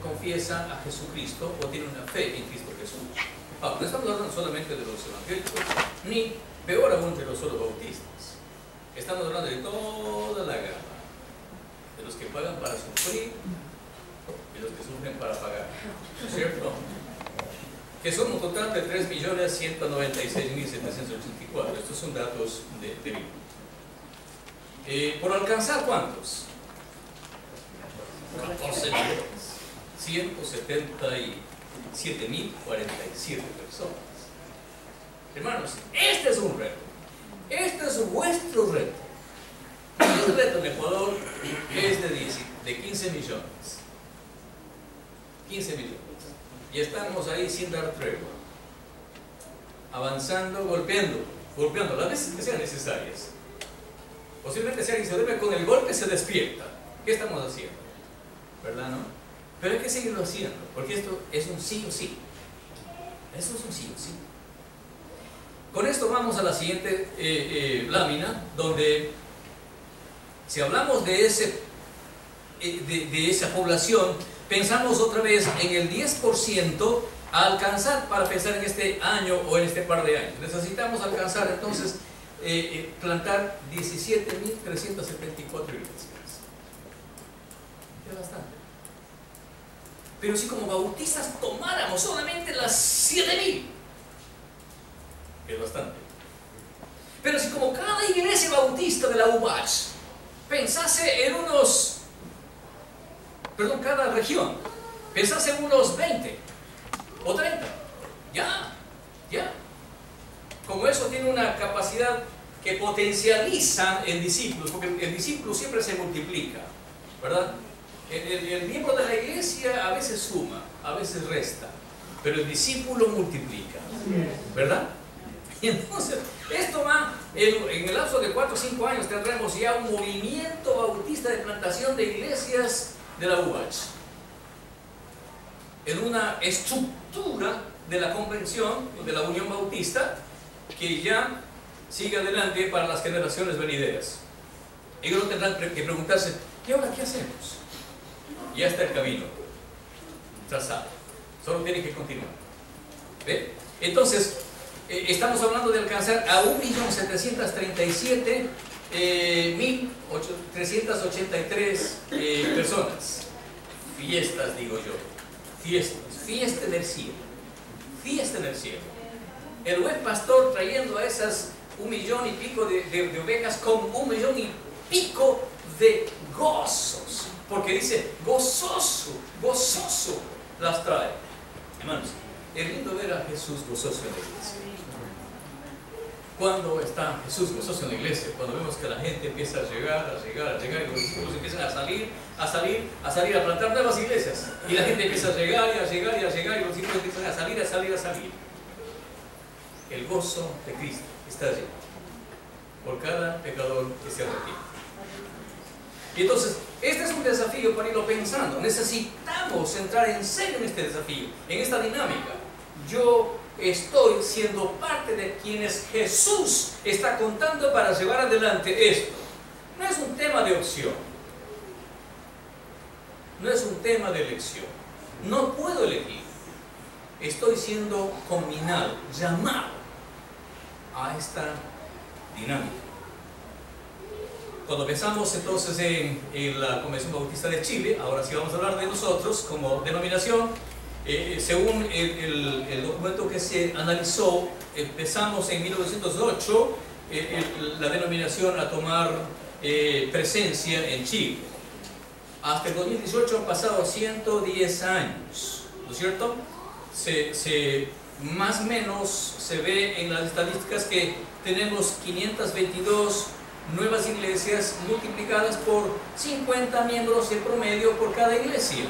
confiesa a Jesucristo o tiene una fe en Cristo Jesús. Ahora, no estamos hablando solamente de los evangélicos, ni peor aún de los solo bautistas. Estamos hablando de toda la gama, de los que pagan para sufrir y los que sufren para pagar, ¿no es cierto? que son un total de 3.196.784. Estos son datos de Biblia. ¿Por alcanzar cuántos? 14.177.047 personas. Hermanos, este es un reto. Este es vuestro reto. El reto en Ecuador es de 15 millones. 15 millones. Y estamos ahí sin dar tregua. Avanzando, golpeando las veces que sean necesarias. Posiblemente si alguien se duerme con el golpe, se despierta. ¿Qué estamos haciendo? ¿Verdad, no? Pero hay que seguirlo haciendo, porque esto es un sí o sí. Esto es un sí o sí. Con esto vamos a la siguiente lámina, donde si hablamos de esa población, pensamos otra vez en el 10% a alcanzar para pensar en este año o en este par de años. Necesitamos alcanzar entonces plantar 17.374 iglesias. Es bastante. Pero si como bautistas tomáramos solamente las 7.000, es bastante. Pero si como cada iglesia bautista de la UBACH pensase en cada región pensase en unos 20 o 30, ya. Como eso tiene una capacidad que potencializa el discípulo, porque el discípulo siempre se multiplica, ¿verdad? El miembro de la iglesia a veces suma, a veces resta, pero el discípulo multiplica, ¿verdad? Y entonces, esto va, en el lapso de 4 o 5 años tendremos ya un movimiento bautista de plantación de iglesias de la UBACH, en una estructura de la convención, de la Unión Bautista, que ya sigue adelante para las generaciones venideras. Ellos no tendrán que preguntarse, ¿y ahora qué hacemos? Ya está el camino trazado, solo tienen que continuar. ¿Ve? Entonces, estamos hablando de alcanzar a 1.737.383 personas. Fiestas, digo yo, fiesta en el cielo, fiesta en el cielo. El buen pastor trayendo a esas 1 millón y pico de ovejas con 1 millón y pico de gozos, porque dice gozoso las trae. Hermanos, es lindo ver a Jesús gozoso en la iglesia. Cuando está Jesús gozoso en la iglesia, cuando vemos que la gente empieza a llegar, y los discípulos empiezan a salir a plantar nuevas iglesias, y la gente empieza a llegar, y los discípulos empiezan a salir. El gozo de Cristo está allí, por cada pecador que se arrepiente. Y entonces, este es un desafío para irlo pensando. Necesitamos entrar en serio en este desafío, en esta dinámica. Yo estoy siendo parte de quienes Jesús está contando para llevar adelante esto. No es un tema de opción, no es un tema de elección. No puedo elegir. Estoy siendo combinado, llamado a esta dinámica. Cuando pensamos entonces en la Convención Bautista de Chile, ahora sí vamos a hablar de nosotros como denominación. Según el documento que se analizó, empezamos en 1908 la denominación a tomar presencia en Chile. Hasta el 2018 han pasado 110 años, ¿no es cierto? Más o menos se ve en las estadísticas que tenemos 522 nuevas iglesias multiplicadas por 50 miembros en promedio por cada iglesia.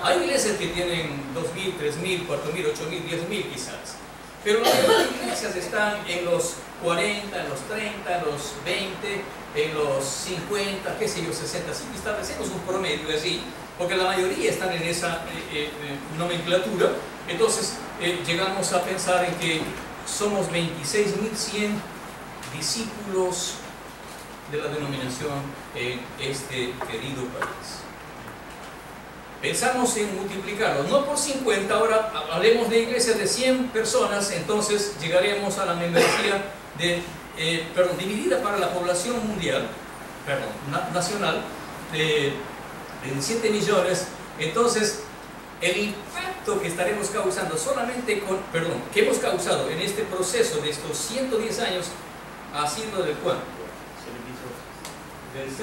Hay iglesias que tienen 2.000, 3.000, 4.000, 8.000, 10.000 quizás, pero las iglesias están en los 40, en los 30, en los 20, en los 50, qué sé yo, 60. Si establecemos un promedio así, porque la mayoría están en esa nomenclatura, entonces llegamos a pensar en que somos 26.100 discípulos de la denominación en este querido país. Pensamos en multiplicarlo, no por 50, ahora hablemos de iglesias de 100 personas, entonces llegaremos a la membresía dividida para la población mundial, nacional, de 17 millones, entonces el impacto que estaremos causando solamente con, perdón, que hemos causado en este proceso de estos 110 años ha sido del cuánto? Del 0.15%.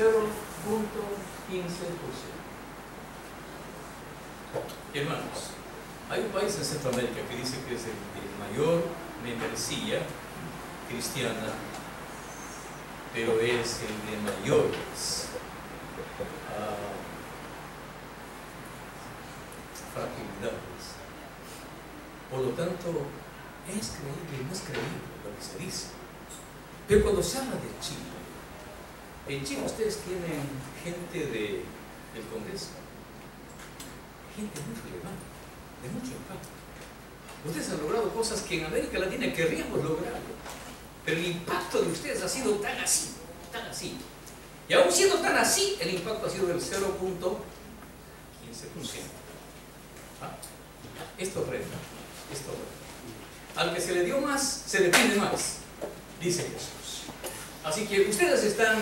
Hermanos, hay un país en Centroamérica que dice que es el de mayor membresía cristiana, pero es el de mayores fragilidades. Por lo tanto, es creíble, no es creíble lo que se dice. Pero cuando se habla de Chile, en Chile ustedes tienen gente del Congreso, gente muy relevante, de mucho impacto. Ustedes han logrado cosas que en América Latina querríamos lograr, pero el impacto de ustedes ha sido tan así, tan así. Y aún siendo tan así, el impacto ha sido del 0.15%. Esto es renta, esto es renta. Al que se le dio más, se le pide más, dice Jesús. Así que ustedes están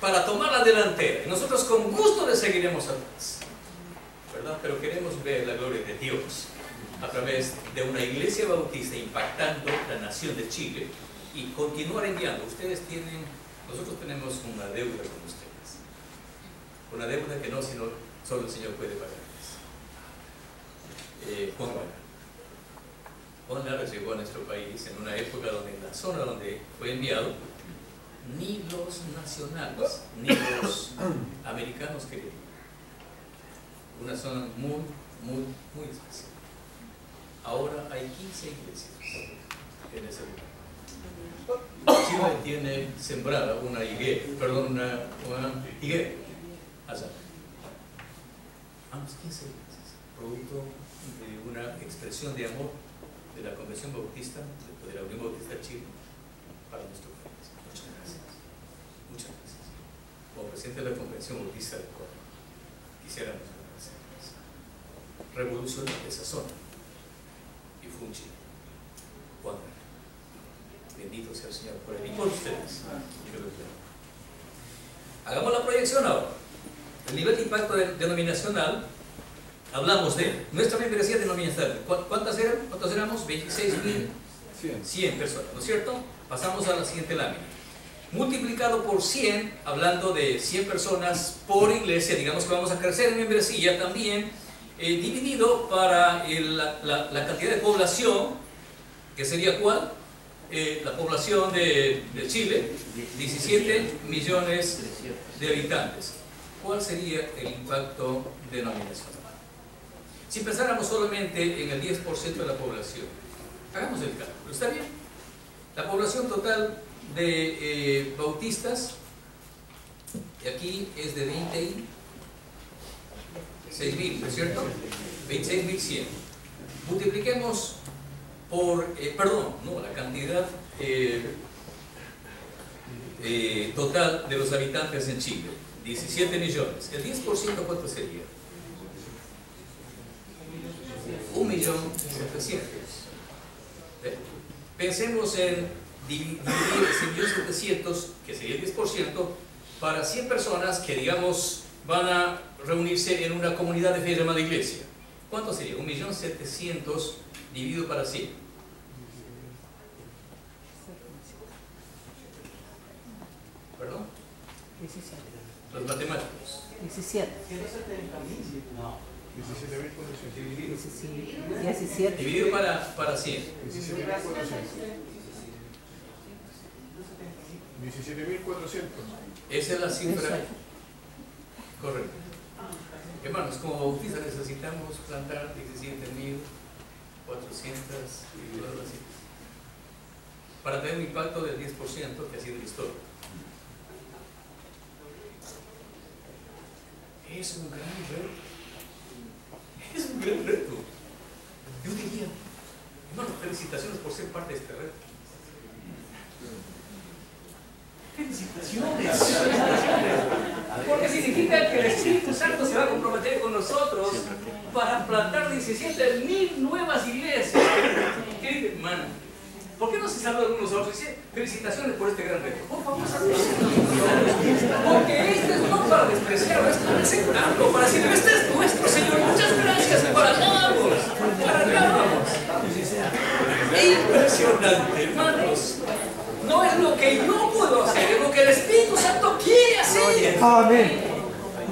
para tomar la delantera y nosotros con gusto les seguiremos atrás, ¿verdad? Pero queremos ver la gloria de Dios a través de una iglesia bautista impactando la nación de Chile y continuar enviando. Nosotros tenemos una deuda con ustedes, una deuda que no, sino solo el Señor puede pagarles. Juan Lara llegó a nuestro país en una época donde en la zona donde fue enviado ni los nacionales ni los americanos querían. Una zona muy, muy, muy especial. Ahora hay 15 iglesias en ese lugar. Chile tiene sembrada una higuera, allá. Vamos, 15 iglesias, producto de una expresión de amor de la Convención Bautista, de la Unión Bautista de Chile, para nuestro país. Muchas gracias. Muchas gracias. Como presidente de la Convención Bautista de Córdoba, quisiéramos agradecerles. Revolucionó esa zona y fue un Chile. Juan, bendito sea el Señor por él y por ustedes. Hagamos la proyección ahora. El nivel de impacto denominacional, hablamos de nuestra membresía denominacional. ¿Cuántos éramos? 26.100 personas, ¿no es cierto? Pasamos a la siguiente lámina. Multiplicado por 100, hablando de 100 personas por iglesia, digamos que vamos a crecer en membresía también, dividido para la cantidad de población, que sería ¿cuál? La población de Chile, 17 millones de habitantes. ¿Cuál sería el impacto denominacional? Si pensáramos solamente en el 10% de la población, hagamos el cálculo, ¿está bien? La población total de bautistas, aquí es de 26.000, ¿no es cierto? 26.100. Multipliquemos por, la cantidad total de los habitantes en Chile, 17 millones. ¿El 10% cuánto sería? 1.700.000. Pensemos en dividir ese 1.700.000, que sería el 10%, para 100 personas que, digamos, van a reunirse en una comunidad de fe llamada iglesia. ¿Cuánto sería? 1.700.000 dividido para 100. ¿Perdón? 17. Los matemáticos. 17. No. 17. Dividido para 100. 17.400. Esa es la cifra correcta. Hermanos, como bautistas necesitamos plantar 17.400 y algo así, para tener un impacto del 10% que ha sido el histórico. Es un gran reto. Es un gran reto. Yo diría, hermano, felicitaciones por ser parte de este reto. Felicitaciones. Porque significa que el Espíritu Santo se va a comprometer con nosotros para plantar 17.000 nuevas iglesias. Querido hermano, ¿por qué no se saludan algunos a otros? Dice, felicitaciones por este gran reto. Por favor, porque esto es no para despreciarlo, es para aceptarlo, para decir, este es nuestro Señor. Muchas gracias para importante, hermanos. No es lo que yo puedo hacer, es lo que el Espíritu Santo quiere hacer. Amén.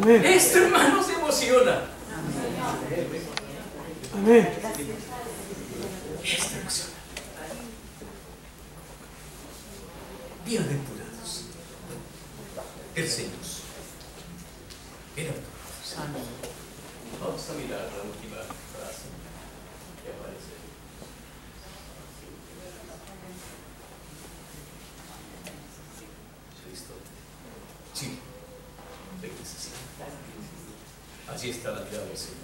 Amén. Esto, hermanos, emociona. Amén. Esto emociona. Bienaventurados. Terceros. Bienaventurados. Vamos a mirar la última frase que aparece. Cristo. Sí. Así está la mirada del Señor.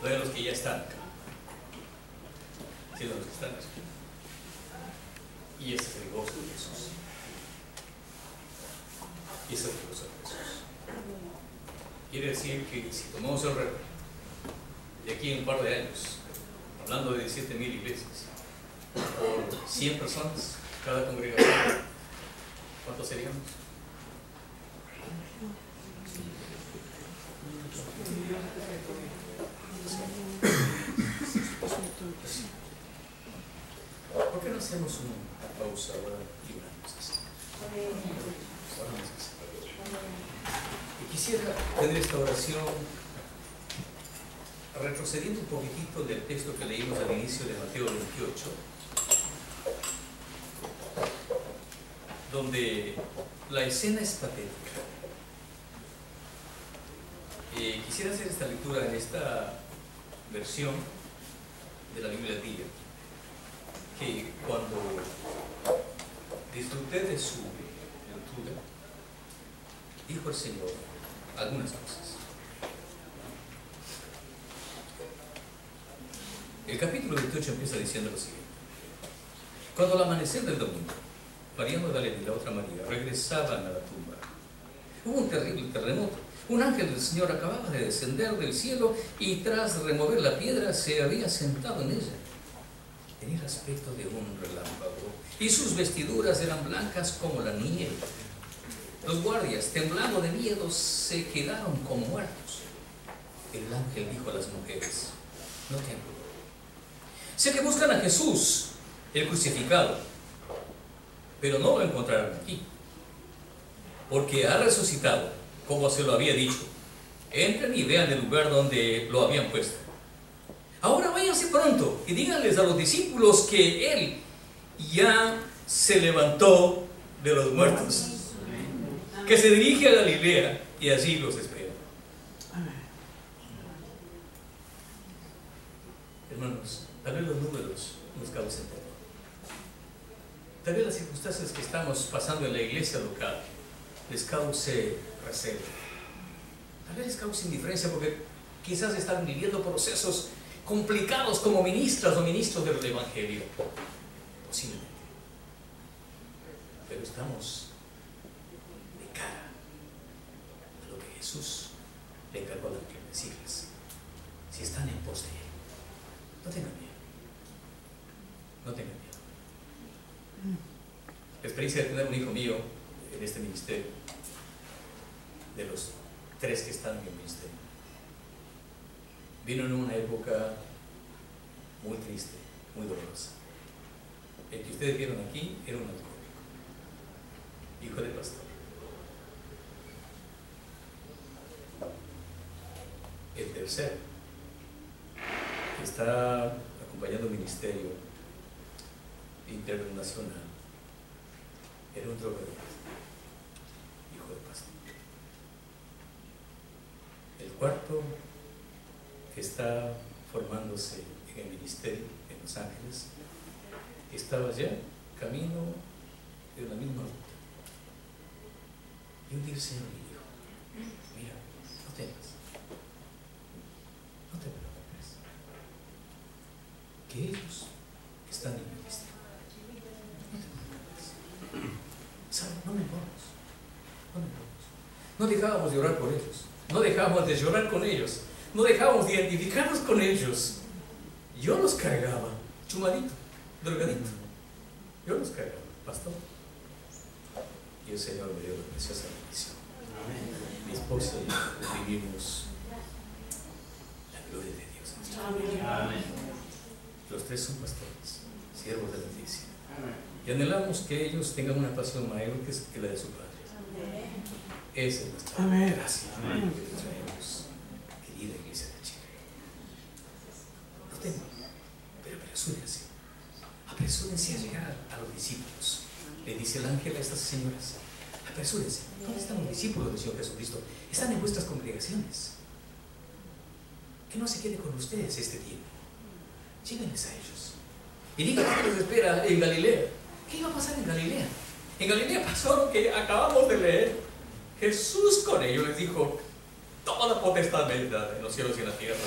No de los que ya están acá, sino de los que están aquí. Y ese es el gozo de Jesús. Y ese es el gozo de Jesús. Quiere decir que si tomamos el reto de aquí en un par de años, hablando de 17.000 iglesias, por 100 personas cada congregación, ¿cuántos seríamos? ¿Por qué no hacemos una pausa ahora y oramos así? Oramos así. Y quisiera tener esta oración retrocediendo un poquitito del texto que leímos al inicio de Mateo 28, donde la escena es patética. Quisiera hacer esta lectura en esta versión de la Biblia Tía, que cuando disfruté de su lectura, dijo el Señor algunas cosas. El capítulo 28 empieza diciendo lo siguiente: cuando al amanecer del domingo, María Magdalena y la otra María regresaban a la tumba, hubo un terrible terremoto. Un ángel del Señor acababa de descender del cielo y tras remover la piedra se había sentado en ella. Tenía el aspecto de un relámpago y sus vestiduras eran blancas como la nieve. Los guardias, temblando de miedo, se quedaron como muertos. El ángel dijo a las mujeres: no teman. Sé que buscan a Jesús, el crucificado, pero no lo encontrarán aquí, porque ha resucitado, como se lo había dicho. Entren y vean el lugar donde lo habían puesto. Ahora váyanse pronto y díganles a los discípulos que Él ya se levantó de los muertos, que se dirige a Galilea y allí los espera. Hermanos, tal vez los números nos causen temor. Tal vez las circunstancias que estamos pasando en la iglesia local les cause recelo. Tal vez les cause indiferencia porque quizás están viviendo procesos complicados como ministras o ministros del Evangelio. Posiblemente. Pero estamos de cara a lo que Jesús le encargó a decirles. Si están en pos de Él, no tengan miedo. No tengan miedo. La experiencia de tener un hijo mío en este ministerio, de los 3 que están en el ministerio, vino en una época muy triste, muy dolorosa. El que ustedes vieron aquí era un alcohólico, hijo de pastor. El tercero, que está acompañando el ministerio internacional, era un drogadicto, hijo de pastor. El cuarto, que está formándose en el ministerio en Los Ángeles, estaba ya camino de la misma ruta. Y un día el Señor me dijo: mira, no temas, no te preocupes, que ellos están en mi ministerio. No te preocupes. ¿Saben? No me vamos, no me vamos. No dejábamos de orar por ellos, no dejábamos de llorar con ellos, no dejábamos de identificarnos con ellos. Yo los cargaba, chumadito, drogadito. Yo los cargaba, pastor. Y el Señor me dio la preciosa bendición. Mi esposa y yo vivimos la gloria de Dios. Amén. Los 3 son pastores, siervos de la iglesia. Y anhelamos que ellos tengan una pasión mayor que la de su Padre. Esa es nuestra gracia que les traemos, querida iglesia de Chile. No teman, pero apresúrense. Apresúrense a llegar a los discípulos. Le dice el ángel a estas señoras: apresúrense. ¿Dónde están los discípulos del Señor Jesucristo? Están en vuestras congregaciones. Que no se quede con ustedes este tiempo. Llévenles a ellos y digan que les espera en Galilea. ¿Qué iba a pasar en Galilea? En Galilea pasó lo que acabamos de leer. Jesús con ellos les dijo: toda potestad me es dada en los cielos y en la tierra.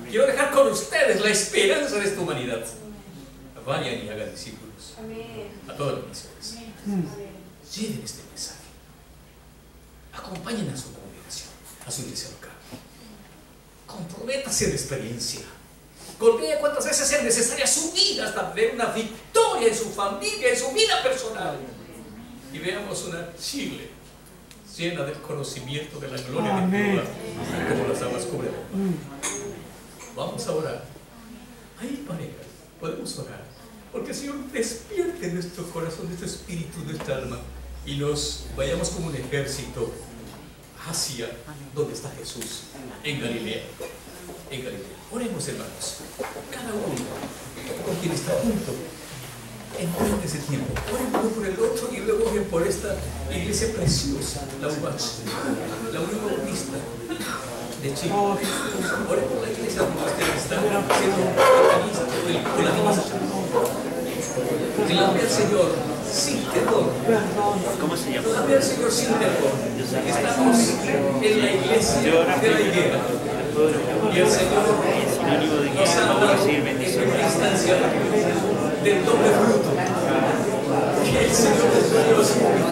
Quiero dejar con ustedes la esperanza de esta humanidad. Vayan y hagan discípulos a todas las naciones. Lleven este mensaje. Acompañen a su congregación, a su iglesia local. Comprométase en experiencia. Golpee cuantas veces sea necesaria su vida hasta ver una victoria en su familia, en su vida personal. Y veamos una Chile llena del conocimiento de la gloria de Jehová, como las aguas cubren. Vamos a orar. Hay parejas, podemos orar, porque el Señor despierte nuestro corazón, nuestro espíritu, nuestra alma, y nos vayamos como un ejército hacia donde está Jesús, en Galilea. En Galilea. Oremos, hermanos, cada uno con quien está junto. Enfrente ese tiempo. Oren uno por el otro y luego oren por esta iglesia preciosa, la UBACH, la Unión Bautista de Chile. Oren por la iglesia donde ustedes están siendo organizado con la misma. Delante del Señor sin temor. ¿Cómo se llama? Delante del Señor sin temor. Estamos en la iglesia de la higuera. Y el Señor nos ha dado en una instancia del doble fruto. Que el Señor de Dios